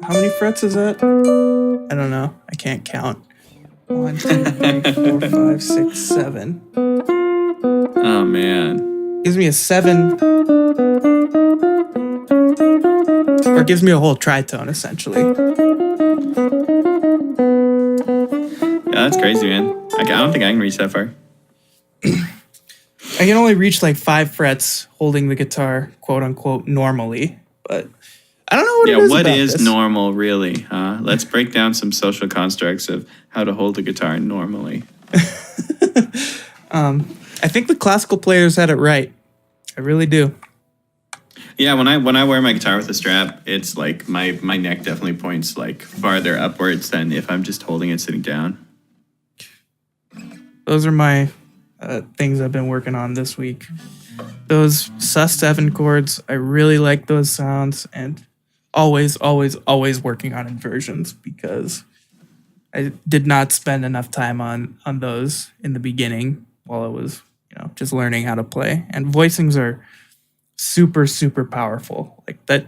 many frets is that? I don't know. I can't count. 1, 2, 3, 4, 5, 6, 7. Oh man. Gives me a 7. Or gives me a whole tritone, essentially. Yeah, that's crazy, man. I don't think I can reach that far. I can only reach like 5 frets holding the guitar, quote unquote, normally. But I don't know what it is. What about is this. normal, really? Huh? Let's break down some social constructs of how to hold a guitar normally. I think the classical players had it right. I really do. Yeah, when I wear my guitar with a strap, it's like my neck definitely points like farther upwards than if I'm just holding it sitting down. Those are my things I've been working on this week. Those sus7 chords, I really like those sounds, and always working on inversions because I did not spend enough time on those in the beginning while I was, just learning how to play. And voicings are super, super powerful. Like that,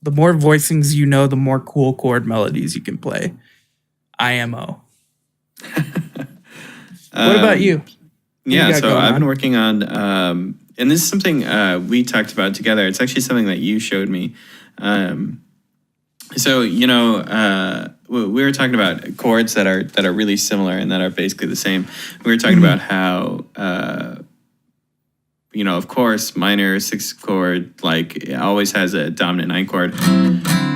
the more voicings you know, the more cool chord melodies you can play. IMO. What about you? Yeah, so I've been working on, and this is something we talked about together. It's actually something that you showed me. So we were talking about chords that are really similar and that are basically the same. We were talking about how, of course, minor 6 chord like it always has a dominant 9 chord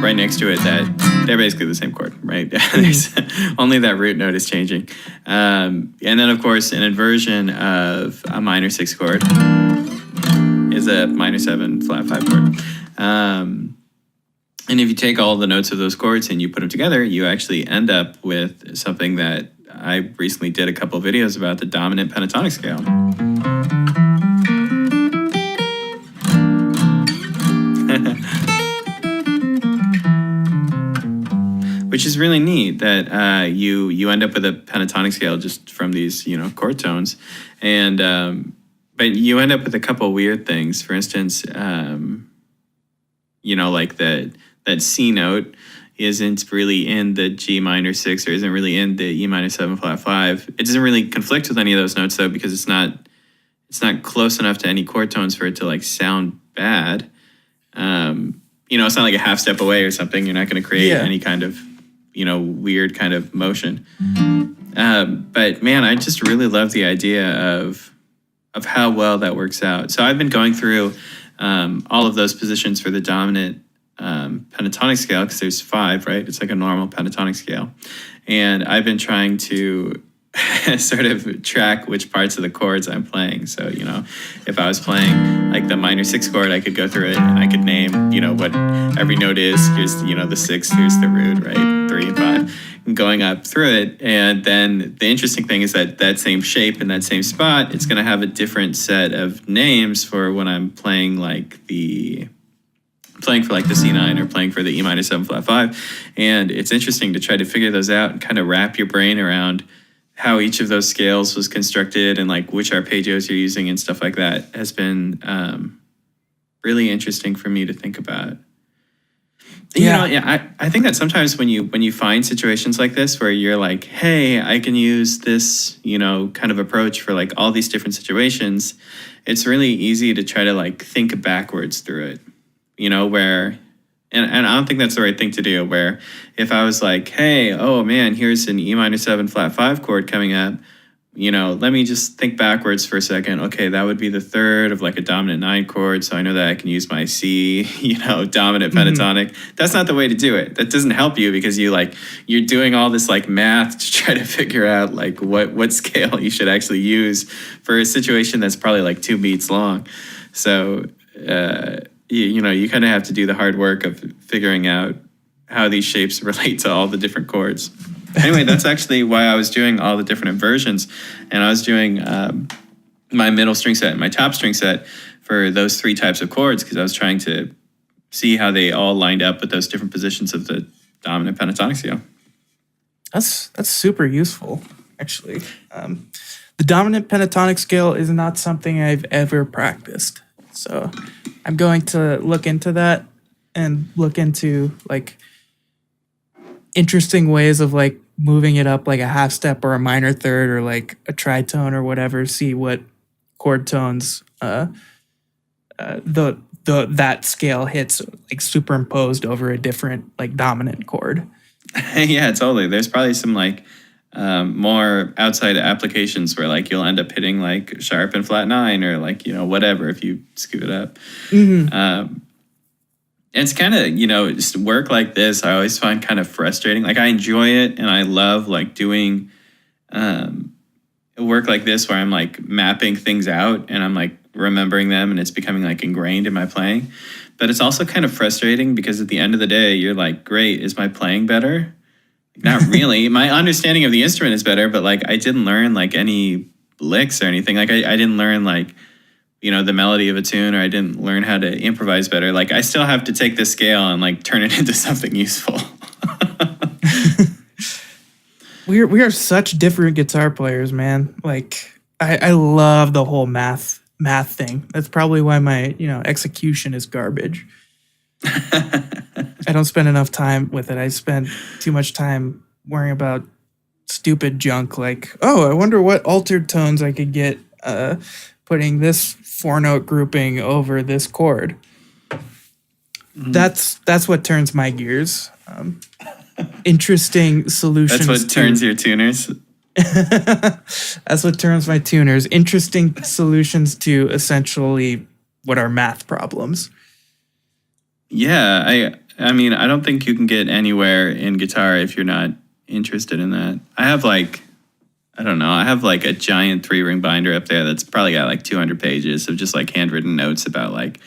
right next to it. That they're basically the same chord, right? There's only that root note is changing, and then of course an inversion of a minor 6 chord is a minor 7 flat 5 chord. And if you take all the notes of those chords and you put them together, you actually end up with something that I recently did a couple of videos about, the dominant pentatonic scale. Which is really neat that you end up with a pentatonic scale just from these chord tones, and but you end up with a couple weird things. For instance, like that C note isn't really in the G minor 6 or isn't really in the E minor 7 flat 5. It doesn't really conflict with any of those notes though, because it's not close enough to any chord tones for it to like sound bad. It's not like a half step away or something. You're not going to create any kind of weird kind of motion. But man, I just really love the idea of how well that works out. So I've been going through all of those positions for the dominant pentatonic scale, because there's 5, right? It's like a normal pentatonic scale. And I've been trying to sort of track which parts of the chords I'm playing. So, if I was playing like the minor 6 chord, I could go through it and I could name, what every note is. Here's, the 6, here's the root, right? 3 and 5, and going up through it. And then the interesting thing is that same shape in that same spot, it's going to have a different set of names for when I'm playing for like the C9 or playing for the E minor 7 flat 5. And it's interesting to try to figure those out and kind of wrap your brain around how each of those scales was constructed and like which arpeggios you're using and stuff like that has been really interesting for me to think about. I think that sometimes when you find situations like this where you're like, hey, I can use this, kind of approach for like all these different situations, it's really easy to try to like think backwards through it, where And I don't think that's the right thing to do, where if I was like, hey, oh man, here's an E minor 7 flat 5 chord coming up, let me just think backwards for a second. Okay, that would be the third of like a dominant 9 chord. So I know that I can use my C, dominant pentatonic. That's not the way to do it. That doesn't help you because you're doing all this like math to try to figure out like what scale you should actually use for a situation that's probably like 2 beats long. So, you kind of have to do the hard work of figuring out how these shapes relate to all the different chords. Anyway, that's actually why I was doing all the different inversions, and I was doing my middle string set and my top string set for those 3 types of chords, because I was trying to see how they all lined up with those different positions of the dominant pentatonic scale. That's super useful, actually. The dominant pentatonic scale is not something I've ever practiced, so I'm going to look into that and look into like interesting ways of like moving it up like a half step or a minor third or like a tritone or whatever, see what chord tones that scale hits like superimposed over a different like dominant chord. Yeah, totally. There's probably some like more outside applications where like you'll end up hitting like sharp and flat 9 or like, whatever if you scoot it up. It's kind of, just work like this, I always find kind of frustrating. Like I enjoy it and I love like doing work like this where I'm like mapping things out and I'm like remembering them and it's becoming like ingrained in my playing. But it's also kind of frustrating because at the end of the day, you're like, great, is my playing better? Not really. My understanding of the instrument is better, but like I didn't learn like any licks or anything. Like I didn't learn like, the melody of a tune, or I didn't learn how to improvise better. Like I still have to take this scale and like turn it into something useful. We are such different guitar players, man. Like I love the whole math thing. That's probably why my, execution is garbage. I don't spend enough time with it. I spend too much time worrying about stupid junk like, oh, I wonder what altered tones I could get putting this 4-note grouping over this chord. That's what turns my gears. Interesting solutions. That's what turns your tuners. That's what turns my tuners. Interesting solutions to essentially what are math problems. Yeah, I mean, I don't think you can get anywhere in guitar if you're not interested in that. I have like a giant 3-ring binder up there that's probably got like 200 pages of just like handwritten notes about like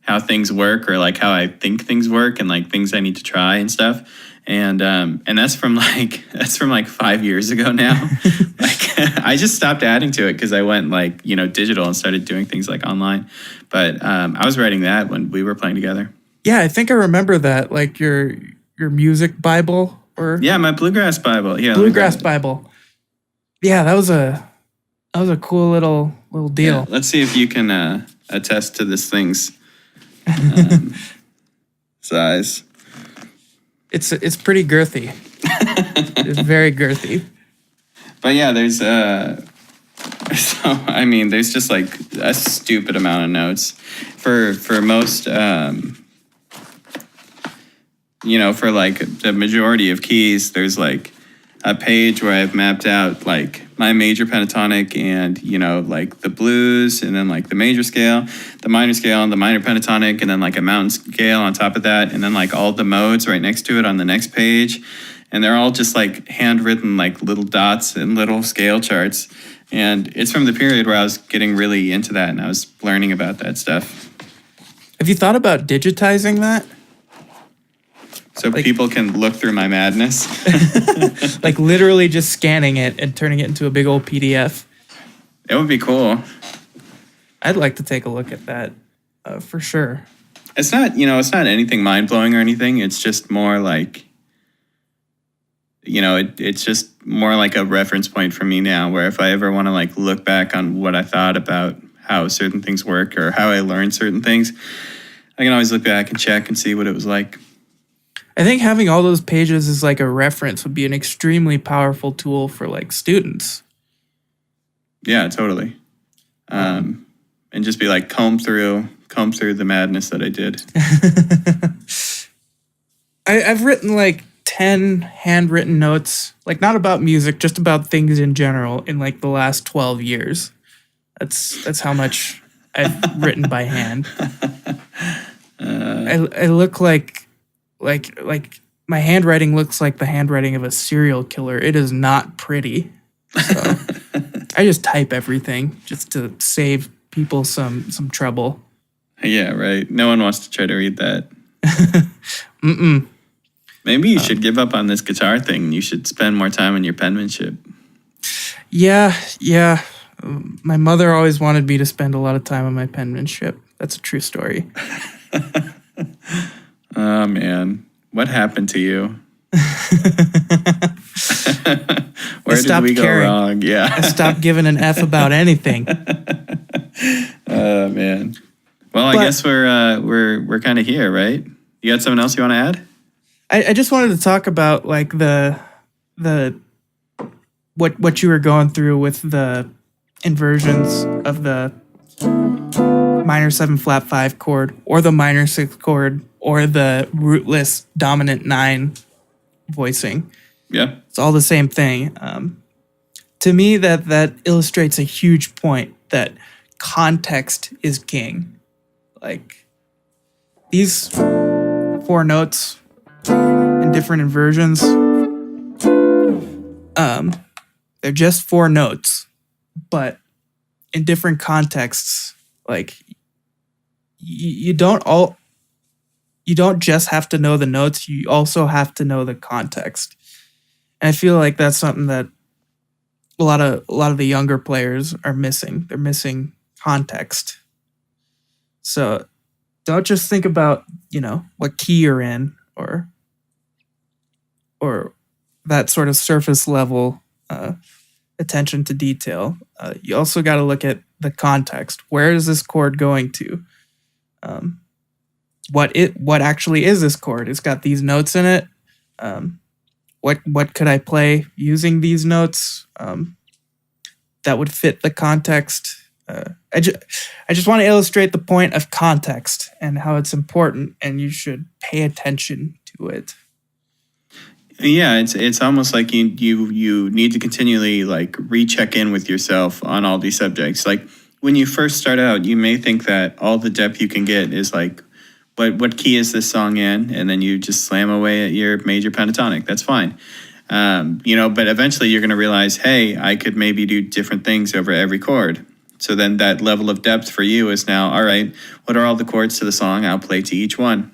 how things work or like how I think things work and like things I need to try and stuff. And that's from like 5 years ago now. Like I just stopped adding to it because I went like, digital and started doing things like online. But I was writing that when we were playing together. Yeah, I think I remember that, like your music Bible or my Bluegrass Bible. Yeah, Bluegrass Bible. Yeah, that was a cool little deal. Yeah, let's see if you can attest to this thing's size. It's pretty girthy. It's very girthy. But yeah, there's there's just like a stupid amount of notes for most for like the majority of keys. There's like a page where I've mapped out like my major pentatonic and like the blues, and then like the major scale, the minor scale, and the minor pentatonic, and then like a mountain scale on top of that, and then like all the modes right next to it on the next page, and they're all just like handwritten like little dots and little scale charts. And it's from the period where I was getting really into that and I was learning about that stuff. Have you thought about digitizing that? So like, people can look through my madness. Like literally just scanning it and turning it into a big old PDF. It would be cool. I'd like to take a look at that for sure. It's not, it's not anything mind-blowing or anything. It's just more like, it's just more like a reference point for me now, where if I ever want to like look back on what I thought about how certain things work or how I learned certain things, I can always look back and check and see what it was like. I think having all those pages as like a reference would be an extremely powerful tool for like students. Yeah, totally. And just be like comb through the madness that I did. I've written like 10 handwritten notes, like not about music, just about things in general in like the last 12 years. That's how much I've written by hand. I look like my handwriting looks like the handwriting of a serial killer. It is not pretty. So I just type everything just to save people some trouble. Yeah, right. No one wants to try to read that. Mm-mm. Maybe you should give up on this guitar thing. You should spend more time on your penmanship. Yeah. My mother always wanted me to spend a lot of time on my penmanship. That's a true story. Oh, man. What happened to you? Where did we go wrong? Yeah. I stopped giving an F about anything. Oh, man. Well, I guess we're kind of here, right? You got something else you want to add? I just wanted to talk about like the what you were going through with the inversions of the minor 7 flat 5 chord or the minor 6 chord or the rootless dominant 9 voicing. Yeah. It's all the same thing. To me, that illustrates a huge point that context is king. Like these 4 notes in different inversions, they're just 4 notes, but in different contexts, like you don't just have to know the notes, you also have to know the context. And I feel like that's something that a lot of the younger players are missing. They're missing context. So don't just think about, what key you're in or that sort of surface level attention to detail. You also got to look at the context. Where is this chord going to? What actually is this chord? It's got these notes in it. What could I play using these notes that would fit the context? I just want to illustrate the point of context and how it's important, and you should pay attention to it. Yeah, it's almost like you need to continually like recheck in with yourself on all these subjects. Like when you first start out, you may think that all the depth you can get is like, what key is this song in? And then you just slam away at your major pentatonic. That's fine. But eventually you're going to realize, hey, I could maybe do different things over every chord. So then that level of depth for you is now, all right, what are all the chords to the song? I'll play to each one.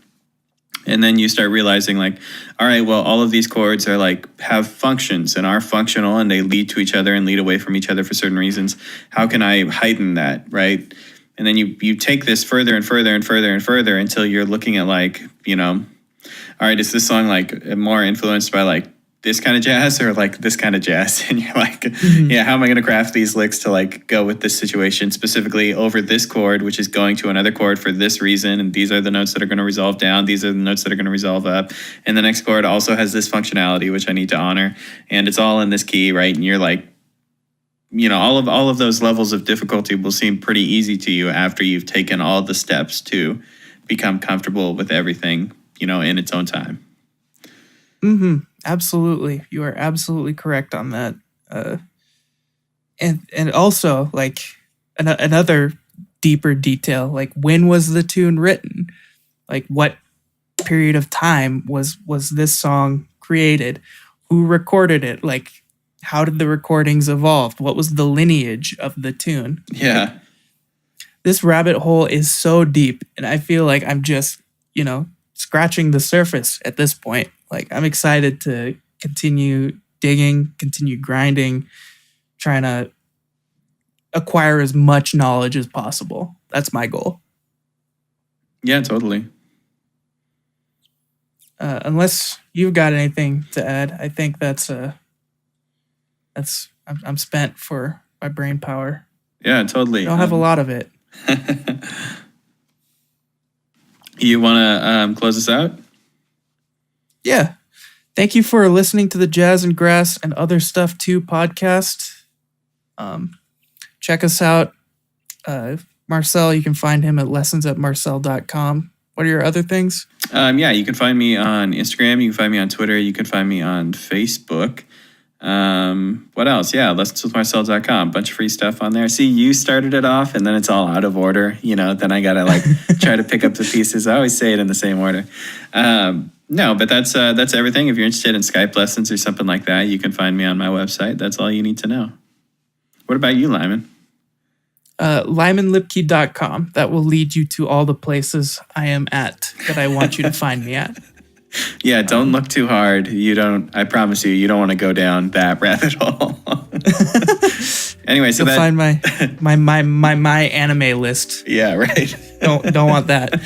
And then you start realizing like, all right, well, all of these chords are like have functions and are functional and they lead to each other and lead away from each other for certain reasons. How can I heighten that, right? And then you take this further and further and further and further until you're looking at like, all right, is this song like more influenced by like this kind of jazz or like this kind of jazz? And you're like, yeah, how am I going to craft these licks to like go with this situation specifically over this chord, which is going to another chord for this reason. And these are the notes that are going to resolve down. These are the notes that are going to resolve up. And the next chord also has this functionality, which I need to honor. And it's all in this key, right? And you're like, all of those levels of difficulty will seem pretty easy to you after you've taken all the steps to become comfortable with everything, in its own time. Mm-hmm. Absolutely. You are absolutely correct on that. And also like another deeper detail, like when was the tune written? Like what period of time was this song created? Who recorded it? Like how did the recordings evolve? What was the lineage of the tune? Yeah. Like, this rabbit hole is so deep, and I feel like I'm just, scratching the surface at this point. Like I'm excited to continue digging, continue grinding, trying to acquire as much knowledge as possible. That's my goal. Yeah, totally. Unless you've got anything to add, I think I'm spent for my brain power. Yeah, totally. I don't have a lot of it. You want to close us out? Yeah. Thank you for listening to the Jazz and Grass and Other Stuff Too podcast. Check us out. Marcel, you can find him at lessonsatmarcel.com, What are your other things? Yeah, you can find me on Instagram. You can find me on Twitter. You can find me on Facebook. What else? Yeah, lessonswithmarcel.com. Bunch of free stuff on there. See, you started it off and then it's all out of order. Then I got to try to pick up the pieces. I always say it in the same order. No, but that's everything. If you're interested in Skype lessons or something like that, you can find me on my website. That's all you need to know. What about you, Lyman? LymanLipke.com. That will lead you to all the places I am at that I want you to find me at. Yeah, don't look too hard. I promise you don't want to go down that rabbit hole. Anyway, so you'll find my anime list. Yeah, right. Don't want that.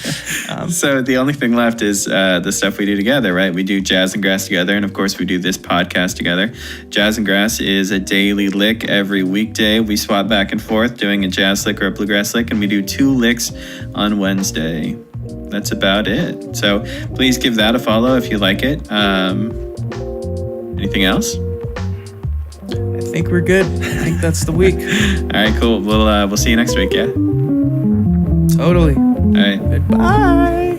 So the only thing left is the stuff we do together, right? We do Jazz and Grass together, and of course we do this podcast together. Jazz and Grass is a daily lick every weekday. We swap back and forth doing a jazz lick or a bluegrass lick, and we do 2 licks on Wednesday. That's about it. So please give that a follow if you like it. Anything else? I think we're good. I think that's the week. All right, cool. We'll see you next week, yeah? Totally. All right. Goodbye.